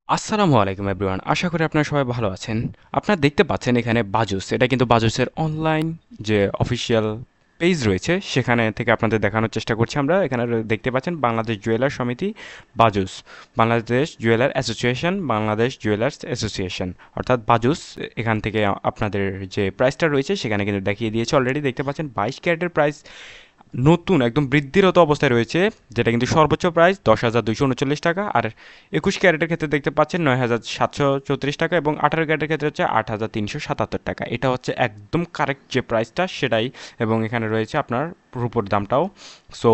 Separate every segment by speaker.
Speaker 1: আসসালামু আলাইকুম এভরিওয়ান, আশা করি আপনারা সবাই ভালো আছেন। আপনারা দেখতে পাচ্ছেন এখানে বাজুস, এটা কিন্তু বাজুসের অনলাইন যে অফিসিয়াল পেজ রয়েছে সেখানে থেকে আপনাদের দেখানোর চেষ্টা করছি। আমরা এখানে দেখতে পাচ্ছেন বাংলাদেশ জুয়েলার সমিতি BAJUS, Bangladesh jeweller association, Bangladesh jewellers association, অর্থাৎ বাজুস। এখান থেকে আপনাদের যে প্রাইসটা রয়েছে সেখানে কিন্তু দেখিয়ে দিয়েছে অলরেডি। দেখতে পাচ্ছেন 22 ক্যারেটের প্রাইস নতুন একদম বৃদ্ধিরত অবস্থায় রয়েছে, যেটা কিন্তু সর্বোচ্চ প্রাইস 10,239 টাকা। আর 21 ক্যারেটের ক্ষেত্রে দেখতে পাচ্ছেন 9,734 টাকা, এবং 18 ক্যারেটের ক্ষেত্রে হচ্ছে 8,377 টাকা। এটা হচ্ছে একদম কারেক্ট যে প্রাইসটা সেটাই। এবং এখানে রয়েছে আপনার রূপোর দামটাও। সো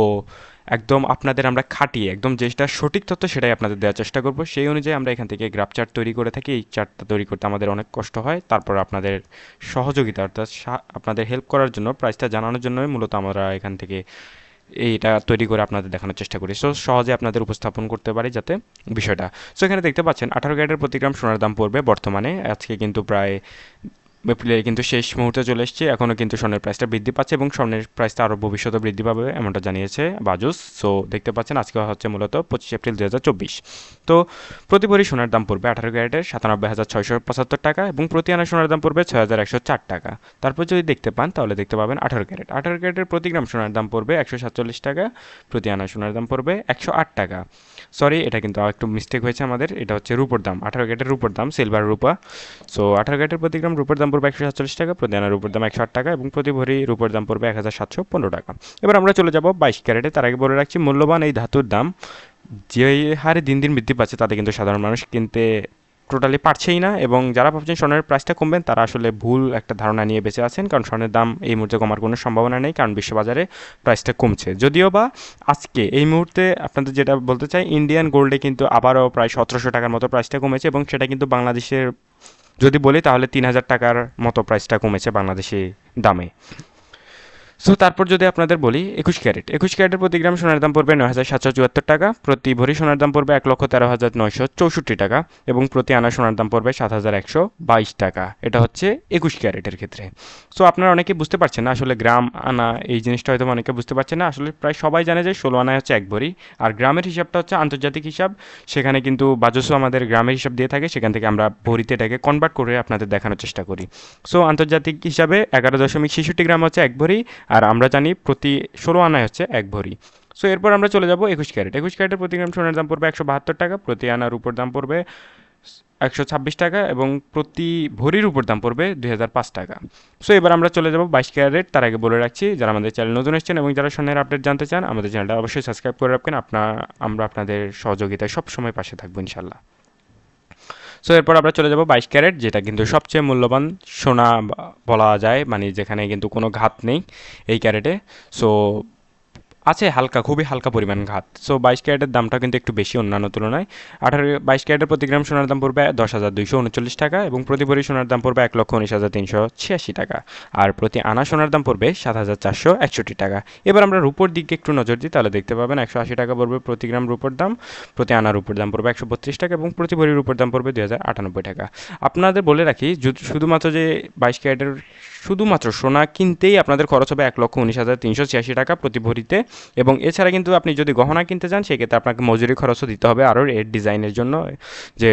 Speaker 1: একদম আপনাদের আমরা খাটিয়ে একদম যেটা সঠিক তথ্য সেটাই আপনাদের দেওয়ার চেষ্টা করব। সেই অনুযায়ী আমরা এখান থেকে গ্রাফ চার্ট তৈরি করে থাকি। এই চার্টটা তৈরি করতে আমাদের অনেক কষ্ট হয়, তারপর আপনাদের সহযোগিতা অর্থাৎ আপনাদের হেল্প করার জন্য, প্রাইসটা জানানোর জন্যই মূলত আমরা এখান থেকে এইটা তৈরি করে আপনাদের দেখানোর চেষ্টা করি, সো সহজে আপনাদের উপস্থাপন করতে পারি যাতে বিষয়টা। সো এখানে দেখতে পাচ্ছেন 18 ক্যারেটের প্রতি গ্রাম সোনার দাম পড়বে বর্তমানে, আজকে কিন্তু প্রায় এপ্রিলের কিন্তু শেষ মুহূর্তে চলে এসেছে, এখনও কিন্তু স্বর্ণের প্রাইসটা বৃদ্ধি পাচ্ছে এবং স্বর্ণের প্রাইসটা আরও ভবিষ্যতে বৃদ্ধি পাবে এমনটা জানিয়েছে বাজুস। সো দেখতে পাচ্ছেন আজকে হচ্ছে মূলত 25 এপ্রিল 2024। তো প্রতি ভরি সোনার দাম পড়বে 18 ক্যারেটের 97,675 টাকা, এবং প্রতি আনা সোনার দাম পড়বে 6,104 টাকা। তারপর যদি দেখতে পান তাহলে দেখতে পাবেন 18 ক্যারেটের প্রতি গ্রাম সোনার দাম পড়বে 147 টাকা, প্রতি আনা সোনার দাম পড়বে 108 টাকা। সরি, এটা কিন্তু একটু মিস্টেক হয়েছে আমাদের, এটা হচ্ছে রূপোর দাম, 18 ক্যারেটের রূপোর দাম, সিলভার রূপা। সো 18 ক্যারেটের প্রতি গ্রাম রূপোর দাম পড়বে 147 টাকা, প্রতি আনা রূপোর দাম 108 টাকা, এবং প্রতি ভরি রূপোর দাম পড়বে 1,715 টাকা। এবার আমরা চলে যাব 22 ক্যারেটে। তার আগে বলে রাখছি, মূল্যবান এই ধাতুর দাম যে হারে দিন দিন বৃদ্ধি পাচ্ছে তাতে কিন্তু সাধারণ মানুষ কিনতে টোটালি পারছেই না, এবং যারা ভাবছেন স্বর্ণের প্রাইসটা কমবেন তারা আসলে ভুল একটা ধারণা নিয়ে বেঁচে আছেন, কারণ স্বর্ণের দাম এই মুহূর্তে কমার কোনো সম্ভাবনা নেই, কারণ বিশ্ববাজারে প্রাইসটা কমছে। যদিও বা আজকে এই মুহূর্তে আপনাদের যেটা বলতে চাই, ইন্ডিয়ান গোল্ডে কিন্তু আবারও প্রায় 1,700 টাকার মতো প্রাইসটা কমেছে, এবং সেটা কিন্তু বাংলাদেশের যদি বলি তাহলে 3,000 টাকার মতো প্রাইসটা কমেছে বাংলাদেশি দামে। সো তারপর যদি আপনাদের বলি 21 ক্যারেটের প্রতি গ্রাম সোনার দাম পড়বে 9,774 টাকা, প্রতি ভরি সোনার দাম পড়বে 1,13,964 টাকা, এবং প্রতি আনা সোনার দাম পড়বে 7,122 টাকা। এটা হচ্ছে 21 ক্যারেটের ক্ষেত্রে। সো আপনারা অনেকে বুঝতে পারছেন না আসলে গ্রাম আনা এই জিনিসটা, হয়তো অনেকে বুঝতে পারছেন না। আসলে প্রায় সবাই জানে যে 16 আনায় হচ্ছে 1 ভরি, আর গ্রামের হিসাবটা হচ্ছে আন্তর্জাতিক হিসাব। সেখানে কিন্তু বাজসও আমাদের গ্রামের হিসাব দিয়ে থাকে, সেখান থেকে আমরা ভরিতে এটাকে কনভার্ট করে আপনাদের দেখানোর চেষ্টা করি। সো আন্তর্জাতিক হিসাবে 11,66 গ্রাম হচ্ছে 1 ভরি, আর আমরা জানি প্রতি 16 আনায় হচ্ছে 1 ভরি। সো এরপর আমরা চলে যাব 21 ক্যারেটের প্রতি গ্রাম সোনার দাম পড়বে 172 টাকা, প্রতি আনার উপর দাম পড়বে 126 টাকা, এবং প্রতি ভরির উপর দাম পড়বে 2,005 টাকা। সো এবার আমরা চলে যাব 22 ক্যারেট। তার আগে বলে রাখছি, যারা আমাদের চ্যানেল নতুন এসেছেন এবং যারা সোনার আপডেট জানতে চান, আমাদের চ্যানেলটা অবশ্যই সাবস্ক্রাইব করে রাখবেন। আমরা আপনাদের সহযোগিতায় সবসময় পাশে থাকবো ইনশাল্লাহ। সো এরপর আমরা চলে যাব 22 ক্যারেট, যেটা কিন্তু সবচেয়ে মূল্যবান সোনা বলা যায়, মানে যেখানে কিন্তু কোনো ঘাত নেই এই ক্যারেটে। সো আছে হালকা, খুবই হালকা পরিমাণ ঘাত। সো 22 ক্যারেটের দামটা কিন্তু একটু বেশি অন্যান্য তুলনায়। 22 ক্যারেটের প্রতি গ্রাম সোনার দাম পড়বে 10,239 টাকা, এবং প্রতি ভরি সোনার দাম পড়বে 1,19,386 টাকা, আর প্রতি আনা সোনার দাম পড়বে 7,461 টাকা। এবার আমরা রূপোর দিকে একটু নজর দিই, তাহলে দেখতে পাবেন 180 টাকা পড়বে প্রতি গ্রাম রূপোর দাম, প্রতি আনার রূপোর দাম পড়বে 132 টাকা, এবং প্রতি ভরির রূপোর দাম পড়বে 2,098 টাকা। আপনাদের বলে রাখি, শুধুমাত্র যে 22 ক্যারেটের শুধুমাত্র সোনা কিনতেই আপনাদের খরচ হবে 1,19,386 টাকা প্রতি ভরিতে, এবং এছাড়া কিন্তু আপনি যদি গহনা কিনতে চান সেক্ষেত্রে আপনাকে মজুরি খরচও দিতে হবে আরও এর ডিজাইনের জন্য। যে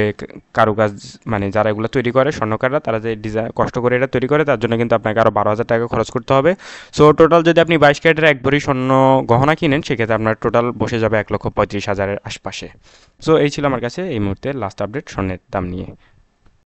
Speaker 1: কারুকাজ, মানে যারা এগুলো তৈরি করে স্বর্ণকাররা, তারা যে ডিজাইন কষ্ট করে এটা তৈরি করে, তার জন্য কিন্তু আপনাকে আরও 12,000 টাকা খরচ করতে হবে। সো টোটাল যদি আপনি 22 ক্যারেটের 1 ভরি স্বর্ণ গহনা কিনেন সেক্ষেত্রে আপনার টোটাল বসে যাবে 1,35,000-এর আশপাশে। সো এই ছিল আমার কাছে এই মুহূর্তে লাস্ট আপডেট স্বর্ণের দাম নিয়ে।